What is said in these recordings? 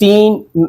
3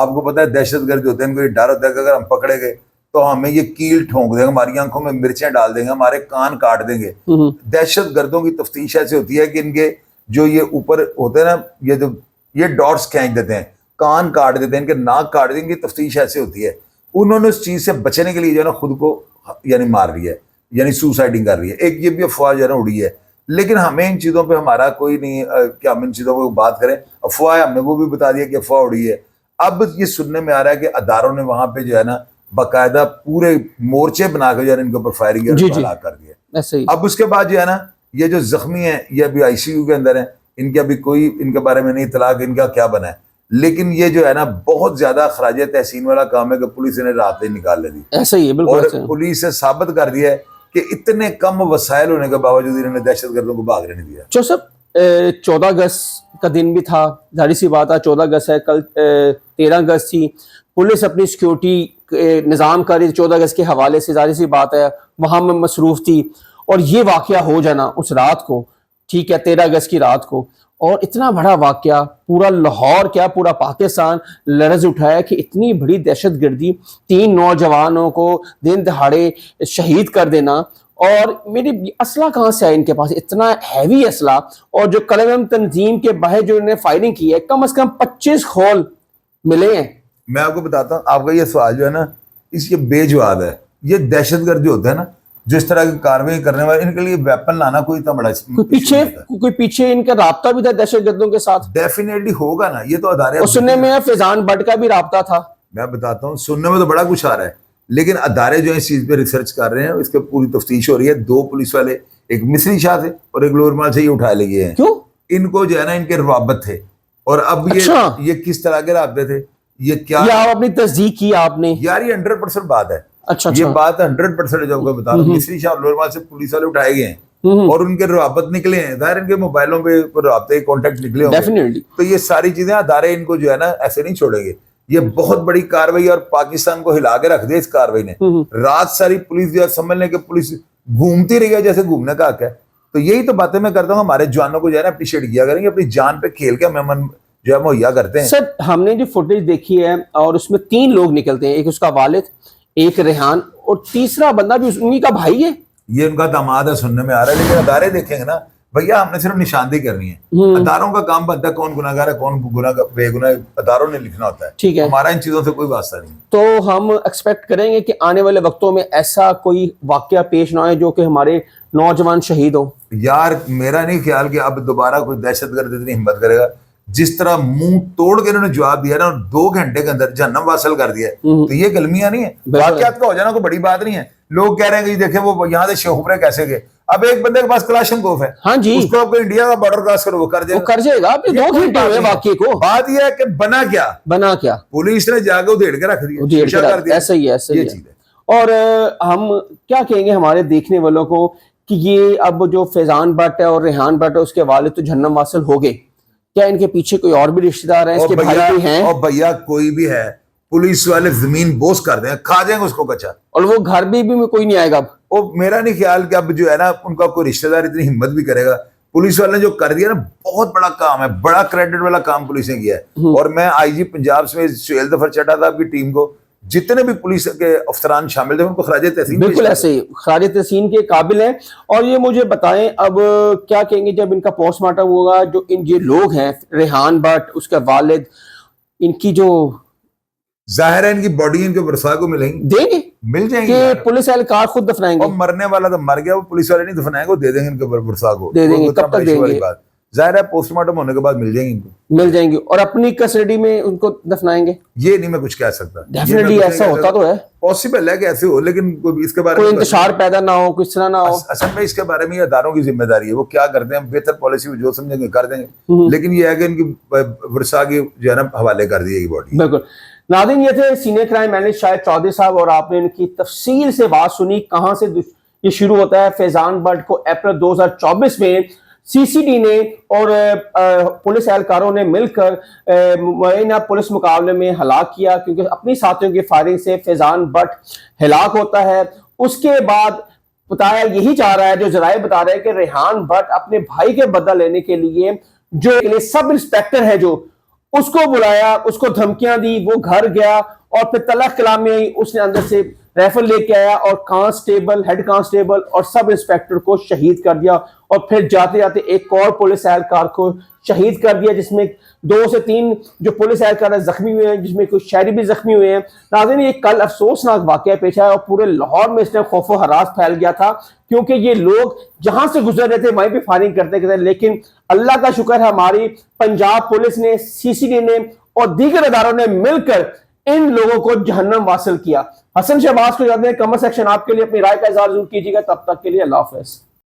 آپ کو پتا ہے دہشت گرد جو ہوتے ہیں ان کو یہ ڈر ہوتا ہے کہ اگر ہم پکڑے گئے تو ہمیں یہ کیل ٹھونک دیں گے, ہماری آنکھوں میں مرچیں ڈال دیں گے, ہمارے کان کاٹ دیں گے. دہشت گردوں کی تفتیش ایسے ہوتی ہے کہ ان کے جو یہ اوپر ہوتے ہیں نا, یہ ڈاٹس کھینچ دیتے ہیں, کان کاٹ دیتے ہیں, ان کے ناک کاٹ دیں گے. تفتیش ایسے ہوتی ہے. انہوں نے اس چیز سے بچنے کے لیے جو ہے نا خود کو یعنی مار رہی ہے, یعنی سوسائڈنگ کر رہی ہے. ایک یہ بھی افواہ جو ہے نا اڑی ہے, لیکن ہمیں ان چیزوں پہ ہمارا کوئی نہیں کہ ہم ان چیزوں پہ بات کریں. افواہ ہم نے وہ بھی بتا دیا کہ افواہ اڑی ہے. اب یہ سننے میں آ رہا ہے کہ اداروں نے وہاں پہ جو ہے نا باقاعدہ پورے مورچے بنا کے جو ہے ان کے اوپر فائرنگ ہلاک کر دیا. اب اس کے بعد جو ہے نا یہ جو زخمی ہیں یہ ابھی آئی سی یو کے اندر ہیں, ان کے ابھی کوئی ان کے بارے میں نہیں اطلاع کہ ان کا کیا بنا ہے. لیکن یہ جو ہے نا بہت زیادہ خراج تحسین والا کام ہے کہ پولیس نے رات ہی نکال لے دی. ایسا ہی ہے بالکل. اور پولیس نے ثابت کر دیا ہے کہ اتنے کم وسائل ہونے کے باوجود انہوں نے دہشت گردوں کو بھاگنے نہیں دیا. جو سب 14 اگست کا دن بھی تھا, ظاہر سی بات ہے 14 اگست ہے, کل 13 اگست تھی. پولیس اپنی سیکیورٹی نظام کر رہی 14 اگست کے حوالے سے, ظاہر سی بات ہے وہاں میں مصروف تھی. اور یہ واقعہ ہو جانا اس رات کو, ٹھیک ہے 13 اگست کی رات کو, اور اتنا بڑا واقعہ پورا لاہور کیا پورا پاکستان لرز اٹھایا کہ اتنی بڑی دہشت گردی, 3 نوجوانوں کو دن دہاڑے شہید کر دینا. اور میری اسلحہ کہاں سے آیا ان کے پاس, اتنا ہیوی اسلحہ. اور جو قلم تنظیم کے باہر جو انہوں نے فائرنگ کی ہے کم از کم 25 خول ملے ہیں. میں آپ کو بتاتا ہوں, آپ کا یہ سوال جو ہے نا اس کے بے جواب ہے. یہ دہشت گرد جو ہوتا ہے نا جس طرح کی کاروائی کرنے والے, ان کے لیے ویپن لانا کوئی اتنا بڑا کوئی پیچھے ان کا رابطہ بھی تھا دہشت گردوں کے ساتھ. ڈیفینیٹلی ہوگا نا, یہ تو ادارے. اور سننے میں فیضان بٹ کا بھی رابطہ تھا. میں بتاتا ہوں, سننے میں تو بڑا کچھ آ رہا ہے, لیکن ادارے جو ہے اس چیز پہ ریسرچ کر رہے ہیں, اس کے پوری تفتیش ہو رہی ہے. 2 پولیس والے, ایک مصری شاہ سے اور ایک لور مال سے یہ اٹھائے لے گئے ہیں. کیوں؟ ان کو جو ہے نا ان کے روابط تھے. اور اب یہ کس طرح کے رابطے تھے, یہ کیا آپ اپنی تصدیق کی آپ نے؟ یار یہ 100% بات ہے. اچھا یہ بات 100% جو بتا رہا ہوں, مصری شاہ اور لور مال سے پولیس والے اٹھائے گئے ہیں اور ان کے روابط نکلے ہیں. ظاہر ان کے موبائلوں پہ رابطے کانٹیکٹ نکلے ہوں گے. تو یہ ساری چیزیں ادارے ان کو جو ہے نا ایسے نہیں چھوڑیں گے. یہ بہت بڑی کاروائی اور پاکستان کو ہلا کے رکھ دیا اس کاروائی نے. رات ساری پولیس جو ہے سمجھ لیں کہ پولیس گھومتی رہی ہے جیسے گھومنے کا حق ہے. تو یہی تو باتیں میں کرتا ہوں, ہمارے جوانوں کو جو ہے نا اپریشیٹ کیا کریں گے, اپنی جان پہ کھیل کے ہمیں جو ہے مہیا کرتے ہیں. سر ہم نے جو فوٹیج دیکھی ہے اور اس میں 3 لوگ نکلتے ہیں, ایک اس کا والد, ایک ریحان, اور تیسرا بندہ بھی انہی کا بھائی ہے. یہ ان کا داماد ہے سننے میں آ رہا ہے. لیکن ادارے دیکھیں گے نا بھیا, ہم نے صرف نشاندہی کرنی ہے. اداروں کا کام بنتا ہے کون گناہ گار ہے کون بے گناہ, اداروں نے لکھنا ہوتا ہے. ٹھیک ہے, ہمارا ان چیزوں سے کوئی واسطہ نہیں. تو ہم ایکسپیکٹ کریں گے کہ آنے والے وقتوں میں ایسا کوئی واقعہ پیش نہ آئے جو کہ ہمارے نوجوان شہید ہو. یار میرا نہیں خیال کہ اب دوبارہ کوئی دہشت گرد اتنی ہمت کرے گا. جس طرح منہ توڑ کے انہوں نے جواب دیا نا, 2 گھنٹے کے اندر جہنم واصل کر دیا, تو یہ گلمیاں نہیں ہے. واقعات کا ہو جانا کوئی بڑی بات نہیں ہے. لوگ کہہ رہے ہیں کہ دیکھیں وہ یہاں سے شیخوپورے کیسے گئے. اب ایک بندے کے پاس کلاشنکوف ہے, ہاں جی, اس کو آپ کو انڈیا کا بارڈر کراس کرو, وہ کر جائے گا. 2 گھنٹے ہوئے واقعے کو. بات یہ ہے کہ بنا کیا پولیس نے جا کے ادھیڑ کے رکھ دیا. ایسا ہی ہے. اور ہم کیا کہیں گے ہمارے دیکھنے والوں کو کہ یہ اب جو فیضان بٹ ہے اور ریحان بٹ ہے اس کے والد تو جہنم واصل ہو گئے, کیا ان کے پیچھے کوئی اور بھی رشتہ دار ہیں, اس کے بھائی بھی ہیں؟ اور بھیا کوئی بھی ہے, پولیس والے زمین بوس کر دیں, کھا جائیں گے اس کو کچا. اور وہ گھر بھی کوئی نہیں آئے گا. اب میرا نہیں خیال کہ اب جو ہے نا ان کا کوئی رشتہ دار اتنی ہمت بھی کرے گا. پولیس والے نے جو کر دیا نا بہت بڑا کام ہے, بڑا کریڈٹ والا کام پولیس نے کیا ہے. اور میں آئی جی پنجاب سے سہیل ظفر چڈھا صاحب کی ٹیم کو, جتنے بھی پولیس کے افسران شامل تھے, ان کو خراج تحسین. بالکل ایسے ہی خراج تحسین کے قابل ہیں. اور یہ مجھے بتائیں اب کیا کہیں گے جب ان کا پوسٹ مارٹم ہوگا, جو یہ لوگ ہیں ریحان بٹ, اس کا والد, ان کی جو ظاہر ہے ان کی باڈی ان کے ورثاء کو ملیں گی, دیں گے, مل جائیں گے, کہ پولیس اہلکار خود دفنائیں گے. اور مرنے والا تو مر گیا, وہ پولیس والے نہیں دفنائیں گے, وہ دے دیں گے ان کے ورثاء کو. دے دیں گے, کب تک دیں گے؟ ظاہر ہے پوسٹ مارٹم ہونے کے بعد مل جائیں گے, ان کو مل جائیں گے, اور اپنی کسٹڈی میں ان کو دفنائیں گے. یہ نہیں میں کچھ کہہ سکتا. ڈیفینیٹلی ایسا ہوتا تو ہے, پاسبل ہے کہ ایسے ہو, لیکن اس کے بارے میں کوئی انتشار پیدا نہ ہو, کس طرح نہ ہو. اصل میں اس کے بارے میں اداروں کی ذمہ داری ہے, وہ کیا کرتے ہیں, بہتر پالیسی جو سمجھیں گے کر دیں گے. لیکن یہ ہے کہ ان کی ورثاء کی جو ہے نا حوالے کر دی گئی باڈی. بالکل. ناظرین یہ تھے سینئر کرائم اینالسٹ شاہد چودھری صاحب, اور آپ نے ان کی تفصیل سے بات سنی کہاں سے یہ شروع ہوتا ہے. فیضان بٹ کو اپریل 2024 میں سی سی ڈی نے اور پولیس اہلکاروں نے مل کر معینہ پولیس مقابلے میں ہلاک کیا, کیونکہ اپنی ساتھیوں کی فائرنگ سے فیضان بٹ ہلاک ہوتا ہے. اس کے بعد بتایا یہی جا رہا ہے, جو ذرائع بتا رہے ہیں کہ ریحان بٹ اپنے بھائی کے بدلہ لینے کے لیے جو سب انسپیکٹر ہے جو اس کو بلایا, اس کو دھمکیاں دی, وہ گھر گیا اور پھر تلخ کلامی آئی, اس نے اندر سے ریفل لے کے آیا اور کانسٹیبل, ہیڈ کانسٹیبل اور سب انسپیکٹر کو شہید کر دیا, اور پھر جاتے جاتے ایک اور پولیس اہلکار کو شہید کر دیا, جس میں 2 سے 3 جو پولیس اہلکار زخمی ہوئے ہیں, جس میں کچھ شہری بھی زخمی ہوئے ہیں. ناظرین, یہ کل افسوسناک واقعہ پیش آیا اور پورے لاہور میں اس نے خوف و ہراس پھیل گیا تھا, کیونکہ یہ لوگ جہاں سے گزر رہے تھے وہیں پہ فائرنگ کرتے. لیکن اللہ کا شکر ہے, ہماری پنجاب پولیس نے, CCD نے اور دیگر اداروں نے مل کر ان لوگوں کو جہنم واصل کیا. حسن شہباز کو جاتے ہیں کمنٹ سیکشن آپ کے لیے اپنی رائے کا اظہار ضرور کیجیے گا. تب تک کے لیے اللہ حافظ.